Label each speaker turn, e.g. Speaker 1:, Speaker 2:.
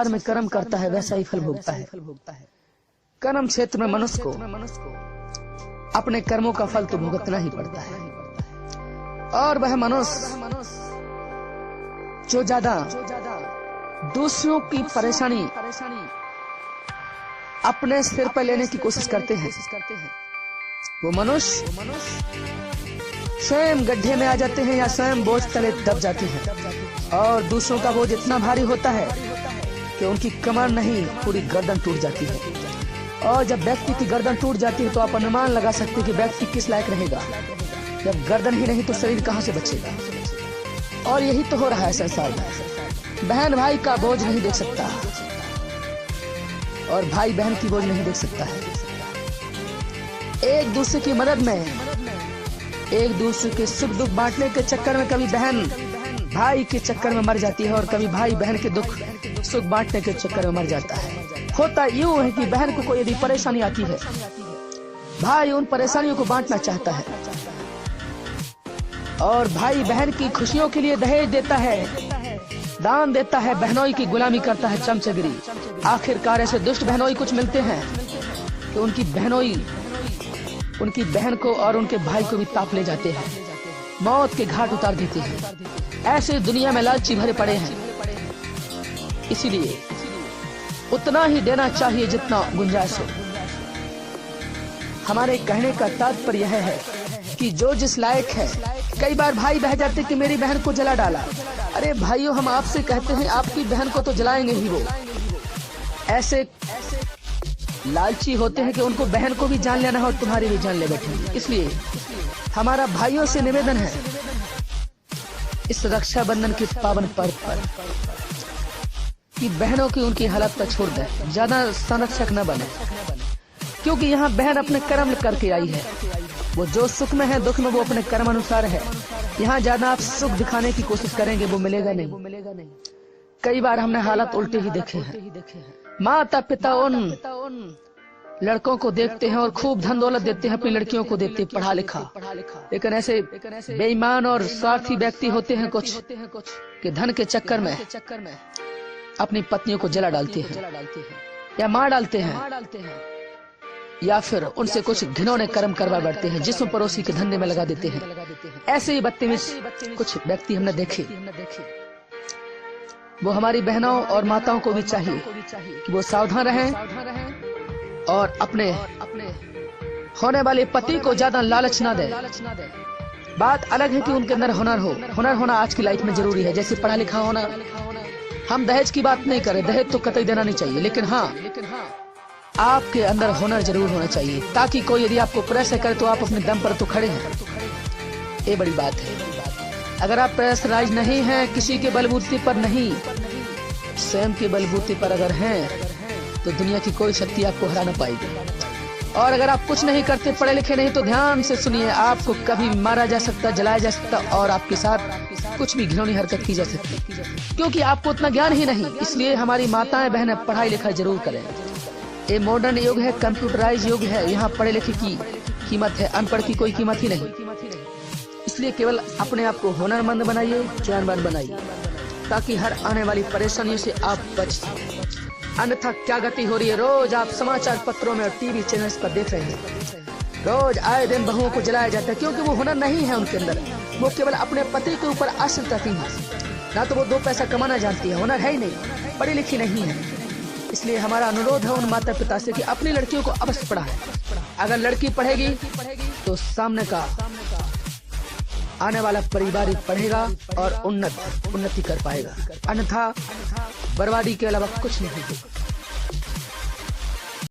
Speaker 1: में कर्म करता है वैसा ही फल भोगता है। कर्म क्षेत्र में मनुष्य को अपने कर्मों का फल तो भुगतना ही पड़ता है। और वह मनुष्य जो ज्यादा दूसरों की परेशानी अपने सिर पर लेने की कोशिश करते हैं, वो मनुष्य स्वयं गड्ढे में आ जाते हैं या स्वयं बोझ तले दब जाते हैं। और दूसरों का बोझ इतना भारी होता है कि उनकी कमर नहीं पूरी गर्दन टूट जाती है। और जब व्यक्ति की गर्दन टूट जाती है तो आप अनुमान लगा सकते हैं कि व्यक्ति किस लायक रहेगा। जब गर्दन ही नहीं तो शरीर कहां से बचेगा। और यही तो हो रहा है संसार में। बहन भाई का बोझ नहीं देख सकता और भाई बहन की बोझ नहीं देख सकता है। एक दूसरे की मदद में, एक दूसरे के सुख दुख बांटने के चक्कर में कभी बहन भाई के चक्कर में मर जाती है और कभी भाई बहन के दुख सुख बांटने के चक्कर में मर जाता है। होता यूं है कि बहन को कोई यदि परेशानी आती है, भाई उन परेशानियों को बांटना चाहता है और भाई बहन की खुशियों के लिए दहेज देता है, दान देता है, बहनोई की गुलामी करता है, चमचगिरी। आखिरकार ऐसे दुष्ट बहनोई कुछ मिलते हैं कि उनकी बहनोई उनकी बहन को और उनके भाई को भी ताप ले जाते हैं, मौत के घाट उतार देते हैं। ऐसे दुनिया में लालची भरे पड़े हैं। इसीलिए उतना ही देना चाहिए जितना गुंजाइश हो। हमारे कहने का तात्पर्य यह है कि जो जिस लायक है। कई बार भाई बह जाते कि मेरी बहन को जला डाला। अरे भाइयों, हम आपसे कहते हैं आपकी बहन को तो जलाएंगे ही वो। ऐसे लालची होते हैं कि उनको बहन को भी जान लेना है और तुम्हारी भी जान ले बैठे। इसलिए हमारा भाइयों से निवेदन है, इस रक्षाबंधन के पावन पर्व पर कि बहनों की उनकी हालत पर छोड़ दें, ज्यादा संरक्षक न बने। क्योंकि यहाँ बहन अपने कर्म करके आई है। वो जो सुख में है, दुख में, वो अपने कर्म अनुसार है। यहाँ ज्यादा आप सुख दिखाने की कोशिश करेंगे वो मिलेगा नहीं। कई बार हमने हालत उल्टे ही देखे हैं। माता पिता उन लड़कों को देखते हैं और खूब धन दौलत देते हैं, अपनी लड़कियों को देते हैं पढ़ा लिखा। लेकिन ऐसे बेईमान और स्वार्थी व्यक्ति होते हैं कुछ कि धन के चक्कर में अपनी पत्नियों को जला डालते हैं या मार डालते हैं या फिर उनसे कुछ घिनौने कर्म करवा बैठते हैं, जिसम पड़ोसी के धंधे में लगा देते हैं। ऐसे ही बदतमीज कुछ व्यक्ति हमने देखे। वो हमारी बहनों और माताओं को भी चाहिए कि वो सावधान रहें और अपने होने वाले पति को ज्यादा लालच ना दे। बात अलग है कि उनके अंदर हुनर होना आज की लाइफ में जरूरी है, जैसे पढ़ा लिखा होना। हम दहेज की बात नहीं करें, दहेज तो कतई देना नहीं चाहिए, लेकिन हाँ आपके अंदर हुनर जरूर होना चाहिए, ताकि कोई यदि आपको प्रेस करे तो आप अपने दम पर तो खड़े हैं। ये बड़ी बात है। अगर आप प्रेसराइज नहीं हैं, किसी के बलबूते पर नहीं, स्वयं के बलबूते पर अगर हैं, तो दुनिया की कोई शक्ति आपको हरा न पाएगी। और अगर आप कुछ नहीं करते, पढ़े लिखे नहीं, तो ध्यान से सुनिए, आपको कभी मारा जा सकता, जलाया जा सकता और आपके साथ कुछ भी घिनौनी हरकत की जा सकती, क्योंकि आपको उतना ज्ञान ही नहीं। इसलिए हमारी माताएं बहनें पढ़ाई लिखाई जरूर करें। ये मॉडर्न युग है, कंप्यूटराइज युग है। यहाँ पढ़े लिखे की कीमत है, अनपढ़ की कोई कीमत ही नहीं। इसलिए केवल अपने आप को हुनरमंद बनाइए, ज्ञानवान बनाइए, ताकि हर आने वाली परेशानियों से आप बच सकें। अन्यथा क्या गति हो रही है, रोज आप समाचार पत्रों में और टीवी चैनल्स पर देख रहे हैं। रोज आए दिन बहुओं को जलाया जाता है, क्योंकि वो हुनर नहीं है उनके अंदर। वो केवल अपने पति के ऊपर आश्रित रहती है, ना तो वो दो पैसा कमाना जानती है, हुनर है ही नहीं, पढ़ी लिखी नहीं है। इसलिए हमारा अनुरोध है उन माता पिता से कि अपनी लड़कियों को अवश्य पढ़ाएं। अगर लड़की पढ़ेगी तो सामने का आने वाला परिवार पढ़ेगा और उन्नति कर पाएगा, अन्यथा बर्बादी के अलावा कुछ नहीं होगा।